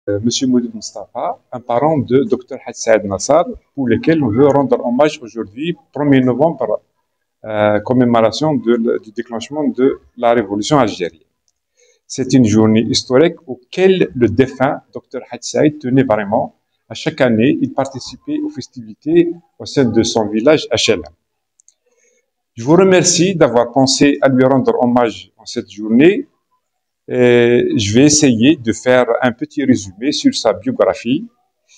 Monsieur Moudou Mustafa, un parent de Dr Hadj Saïd Nassar, pour lequel on veut rendre hommage aujourd'hui, 1er novembre, commémoration du déclenchement de la révolution algérienne. C'est une journée historique auquel le défunt Dr Hadj Saïd tenait vraiment. À chaque année, il participait aux festivités au sein de son village HLM. Je vous remercie d'avoir pensé à lui rendre hommage en cette journée. Je vais essayer de faire un petit résumé sur sa biographie.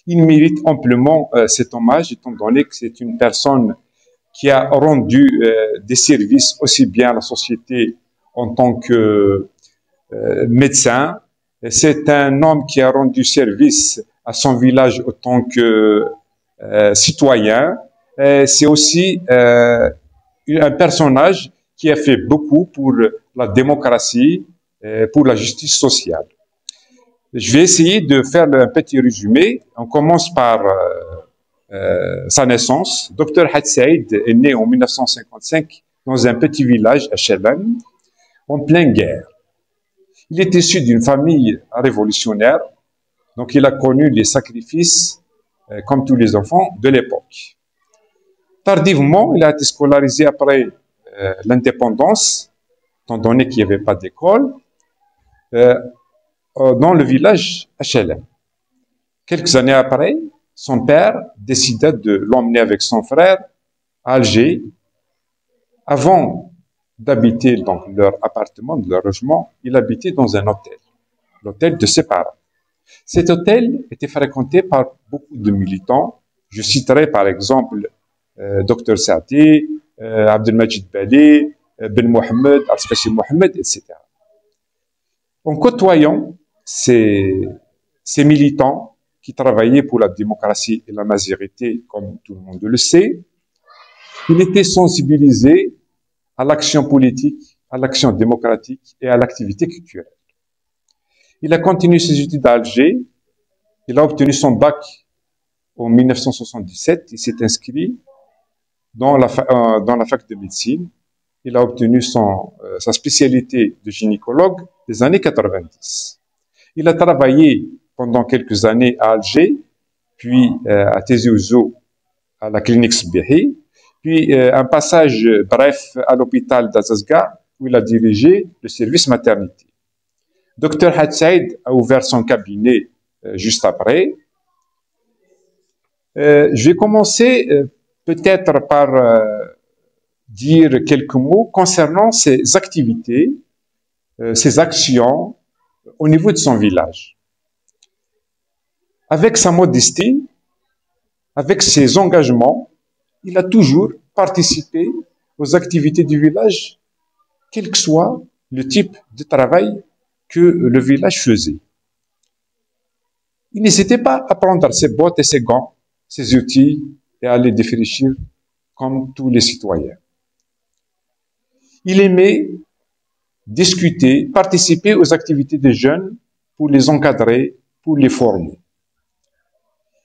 Il mérite amplement cet hommage, étant donné que c'est une personne qui a rendu des services aussi bien à la société en tant que médecin. C'est un homme qui a rendu service à son village en tant que citoyen. C'est aussi un personnage qui a fait beaucoup pour la démocratie, pour la justice sociale. Je vais essayer de faire un petit résumé. On commence par sa naissance. Dr Hadj Saïd est né en 1955 dans un petit village à HLM, en pleine guerre. Il est issu d'une famille révolutionnaire, donc il a connu les sacrifices, comme tous les enfants de l'époque. Tardivement, il a été scolarisé après l'indépendance, étant donné qu'il n'y avait pas d'école, dans le village HLM. Quelques années après, son père décida de l'emmener avec son frère à Alger. Avant d'habiter dans leur appartement, leur logement, il habitait dans un hôtel, l'hôtel de ses parents. Cet hôtel était fréquenté par beaucoup de militants. Je citerai par exemple Dr Saati, Abdelmajid Balé, Ben Mohamed, Al-Fashi Mohamed, etc. En côtoyant ces militants qui travaillaient pour la démocratie et la majorité, comme tout le monde le sait, il était sensibilisé à l'action politique, à l'action démocratique et à l'activité culturelle. Il a continué ses études à Alger. Il a obtenu son bac en 1977. Il s'est inscrit dans la fac de médecine. Il a obtenu sa spécialité de gynécologue des années 90. Il a travaillé pendant quelques années à Alger, puis à Tizi Ouzou, à la clinique Sbihi, puis un passage bref à l'hôpital d'Azazga, où il a dirigé le service maternité. Dr Hadj Saïd a ouvert son cabinet juste après. Je vais commencer peut-être par dire quelques mots concernant ses activités, ses actions au niveau de son village. Avec sa modestie, avec ses engagements, il a toujours participé aux activités du village, quel que soit le type de travail que le village faisait. Il n'hésitait pas à prendre ses bottes et ses gants, ses outils et à les défricher comme tous les citoyens. Il aimait discuter, participer aux activités des jeunes pour les encadrer, pour les former.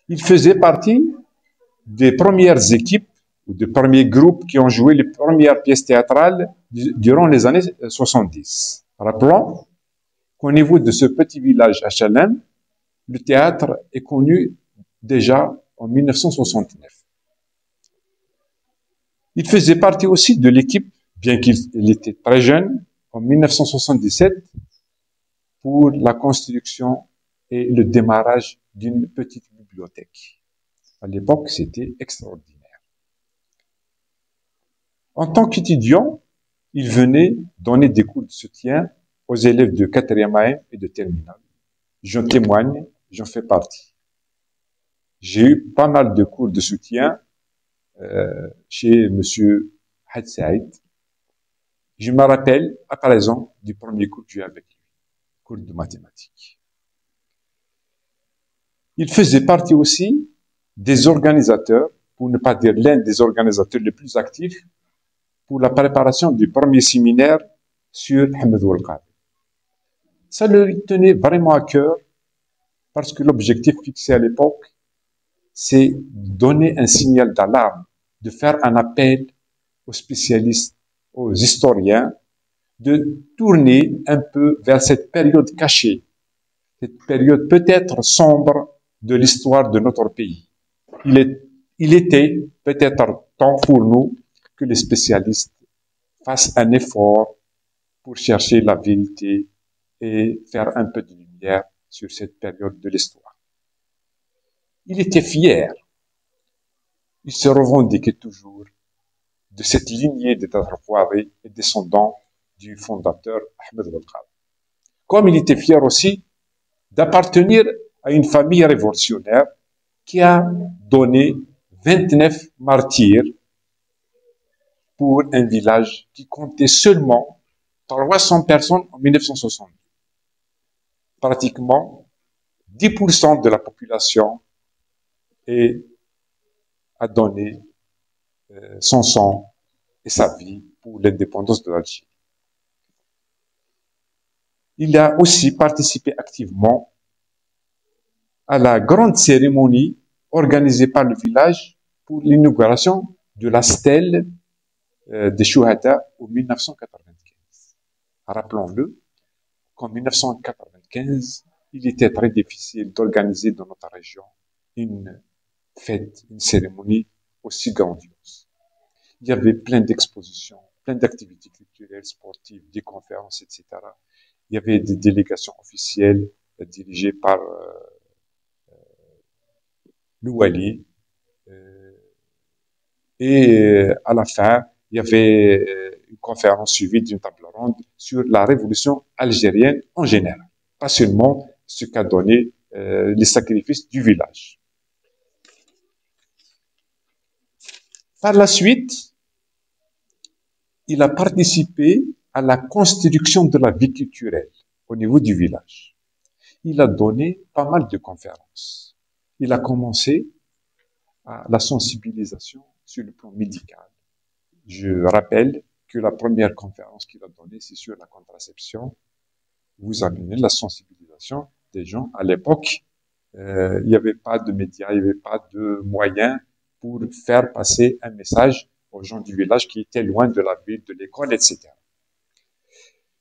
Il faisait partie des premières équipes ou des premiers groupes qui ont joué les premières pièces théâtrales durant les années 70. Rappelons qu'au niveau de ce petit village HLM, le théâtre est connu déjà en 1969. Il faisait partie aussi de l'équipe, bien qu'il était très jeune, en 1977, pour la construction et le démarrage d'une petite bibliothèque. À l'époque, c'était extraordinaire. En tant qu'étudiant, il venait donner des cours de soutien aux élèves de 4e AM et de terminale. J'en témoigne, j'en fais partie. J'ai eu pas mal de cours de soutien chez Monsieur Hadj Saïd. Je me rappelle, à présent, du premier cours que j'ai eu avec lui, cours de mathématiques. Il faisait partie aussi des organisateurs, pour ne pas dire l'un des organisateurs les plus actifs, pour la préparation du premier séminaire sur Ahmed Ouelkari. Ça lui tenait vraiment à cœur, parce que l'objectif fixé à l'époque, c'est donner un signal d'alarme, de faire un appel aux spécialistes, aux historiens, de tourner un peu vers cette période cachée, cette période peut-être sombre de l'histoire de notre pays. Il était peut-être temps pour nous que les spécialistes fassent un effort pour chercher la vérité et faire un peu de lumière sur cette période de l'histoire. Il était fier. Il se revendiquait toujours de cette lignée des Tatarquari et descendants du fondateur Ahmed Walqawi. Comme il était fier aussi d'appartenir à une famille révolutionnaire qui a donné 29 martyrs pour un village qui comptait seulement 300 personnes en 1960. Pratiquement 10% de la population a donné son sang et sa vie pour l'indépendance de l'Algérie. Il a aussi participé activement à la grande cérémonie organisée par le village pour l'inauguration de la stèle des Chouhada en 1995. Rappelons-le qu'en 1995, il était très difficile d'organiser dans notre région une fête, une cérémonie aussi grandiose. Il y avait plein d'expositions, plein d'activités culturelles, sportives, des conférences, etc. Il y avait des délégations officielles dirigées par l'Ouali. Et à la fin, il y avait une conférence suivie d'une table ronde sur la révolution algérienne en général, pas seulement ce qu'a donné les sacrifices du village. Par la suite, il a participé à la construction de la vie culturelle au niveau du village. Il a donné pas mal de conférences. Il a commencé à la sensibilisation sur le plan médical. Je rappelle que la première conférence qu'il a donnée, c'est sur la contraception. Vous amenez la sensibilisation des gens. À l'époque, il n'y avait pas de médias, il n'y avait pas de moyens pour faire passer un message aux gens du village qui étaient loin de la ville, de l'école, etc.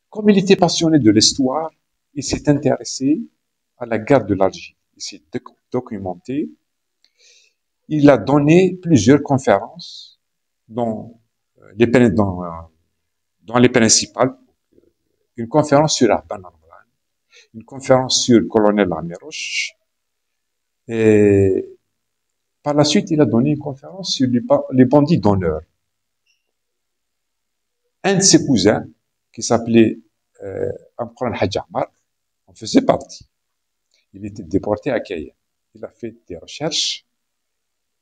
Comme il était passionné de l'histoire, il s'est intéressé à la guerre de l'Algérie. Il s'est documenté. Il a donné plusieurs conférences dans les principales. Une conférence sur Abban Arman, une conférence sur le colonel Amiroche. Et par la suite, il a donné une conférence sur les bandits d'honneur. Un de ses cousins, qui s'appelait Amran Hadjamar, en faisait partie. Il était déporté à Cayenne. Il a fait des recherches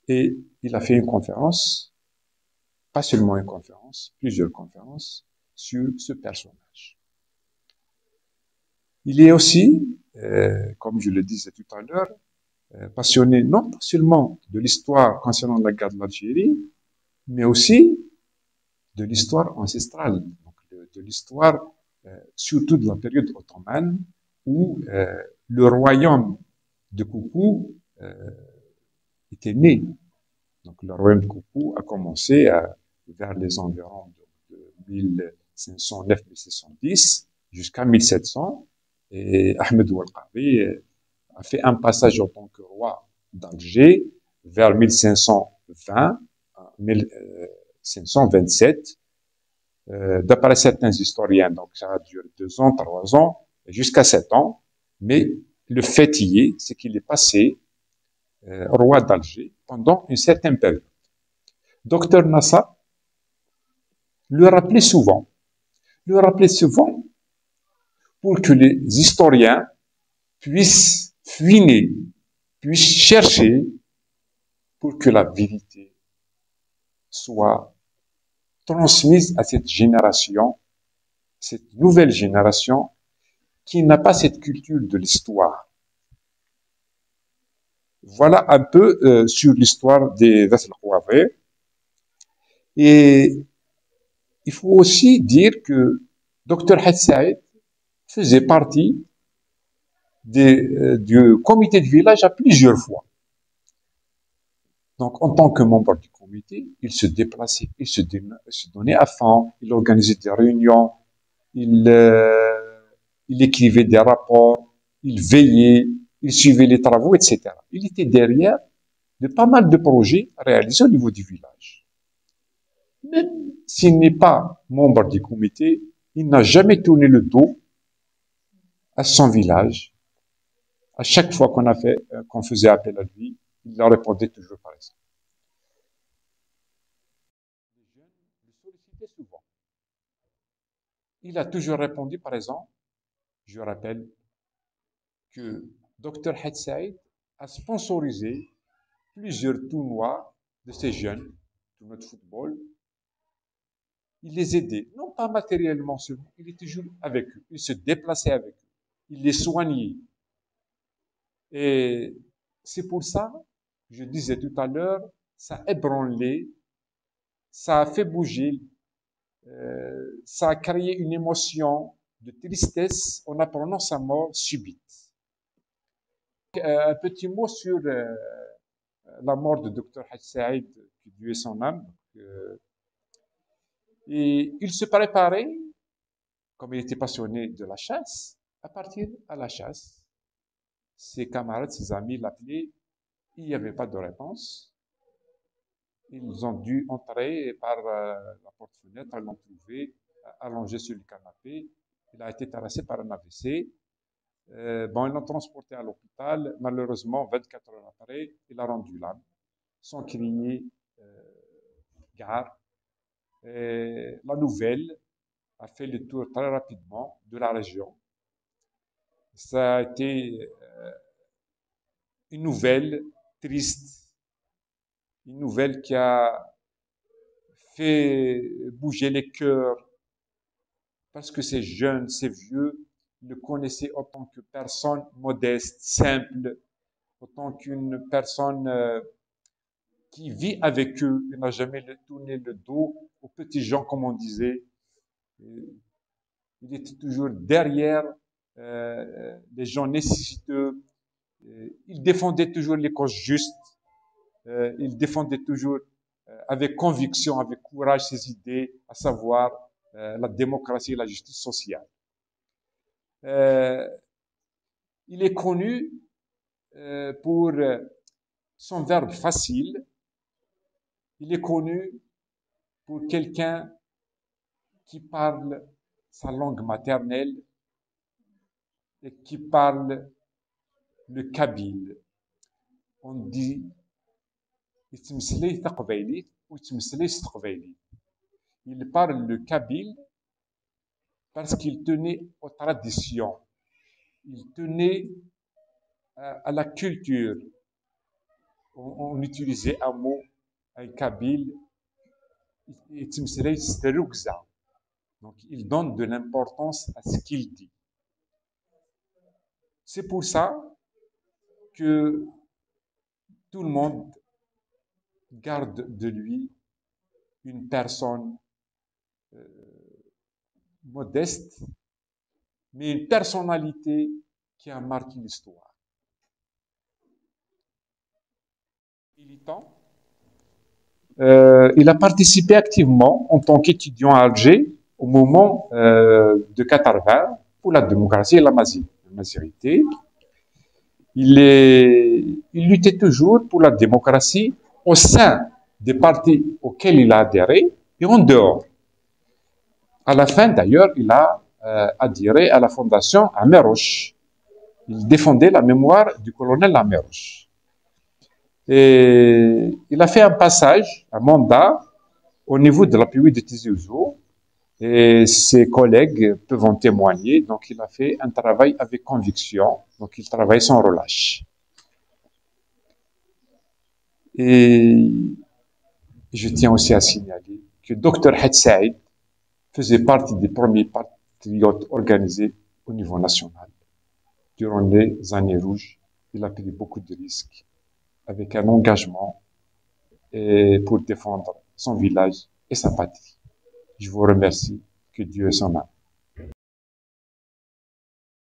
et il a fait une conférence, pas seulement une conférence, plusieurs conférences sur ce personnage. Il est aussi, comme je le disais tout à l'heure, passionné non pas seulement de l'histoire concernant la guerre de l'Algérie, mais aussi de l'histoire ancestrale, donc de l'histoire surtout de la période ottomane où le royaume de Koukou était né. Donc le royaume de Koukou a commencé vers les environs de 1509-1610 jusqu'à 1700 et Ahmed Walqawi a fait un passage en tant que roi d'Alger vers 1520, 1527. D'après certains historiens, donc ça a duré 2 ans, 3 ans, jusqu'à 7 ans. Mais le fait y est, c'est qu'il est passé roi d'Alger pendant une certaine période. Docteur Nassar le rappelait souvent pour que les historiens puissent fouiner, puissent chercher pour que la vérité soit transmise à cette génération, cette nouvelle génération qui n'a pas cette culture de l'histoire. Voilà un peu sur l'histoire des Al-Khouawé. Et il faut aussi dire que Dr Had Saïd faisait partie du comité de village à plusieurs fois. Donc, en tant que membre du comité, il se déplaçait, il se donnait à fond, il organisait des réunions, il écrivait des rapports il veillait, il suivait les travaux, etc. Il était derrière de pas mal de projets réalisés au niveau du village. Même s'il n'est pas membre du comité, il n'a jamais tourné le dos à son village. À chaque fois qu'on faisait appel à lui, il leur répondait toujours par exemple. Les jeunes le sollicitaient souvent. Il a toujours répondu, par exemple, je rappelle que Dr Had Saïd a sponsorisé plusieurs tournois de ces jeunes, tournois de football. Il les aidait, non pas matériellement seulement, il était toujours avec eux, il se déplaçait avec eux, il les soignait. Et c'est pour ça, je disais tout à l'heure, ça a ébranlé, ça a fait bouger, ça a créé une émotion de tristesse en apprenant sa mort subite. Un petit mot sur la mort de Dr Hadj Saïd, qui Dieu ait son âme. Et il se préparait, comme il était passionné de la chasse, à partir à la chasse. Ses camarades, ses amis l'appelaient, il n'y avait pas de réponse. Ils ont dû entrer par la porte-fenêtre, ils l'ont trouvé allongé sur le canapé. Il a été terrassé par un AVC. Bon, ils l'ont transporté à l'hôpital. Malheureusement, 24 heures après, il a rendu l'âme, sans crier gare. La nouvelle a fait le tour très rapidement de la région. Ça a été une nouvelle triste, une nouvelle qui a fait bouger les cœurs, parce que ces jeunes, ces vieux, le connaissaient autant que personne modeste, simple, autant qu'une personne qui vit avec eux. Il n'a jamais tourné le dos aux petits gens, comme on disait. Il était toujours derrière les gens nécessiteux. Il défendait toujours les causes justes. Il défendait toujours avec conviction, avec courage ses idées, à savoir la démocratie et la justice sociale. Il est connu pour son verbe facile. Il est connu pour quelqu'un qui parle sa langue maternelle et qui parle le kabyle. On dit il parle le kabyle parce qu'il tenait aux traditions, il tenait à la culture. On utilisait un mot, un kabyle, donc il donne de l'importance à ce qu'il dit. C'est pour ça que tout le monde garde de lui une personne modeste, mais une personnalité qui a marqué l'histoire. Militant, il a participé activement en tant qu'étudiant à Alger au moment de 80 pour la démocratie et la mazirité. Il luttait toujours pour la démocratie au sein des partis auxquels il a adhéré et en dehors. À la fin, d'ailleurs, il a adhéré à la fondation Amerouche. Il défendait la mémoire du colonel Amerouche. Et il a fait un passage, un mandat, au niveau de l'API de Tizi Ouzou, et ses collègues peuvent en témoigner. Donc, il a fait un travail avec conviction. Donc, il travaille sans relâche. Et je tiens aussi à signaler que Dr Hadj Saïd faisait partie des premiers patriotes organisés au niveau national. Durant les années rouges, il a pris beaucoup de risques avec un engagement pour défendre son village et sa patrie. Je vous remercie. Que Dieu s'en a.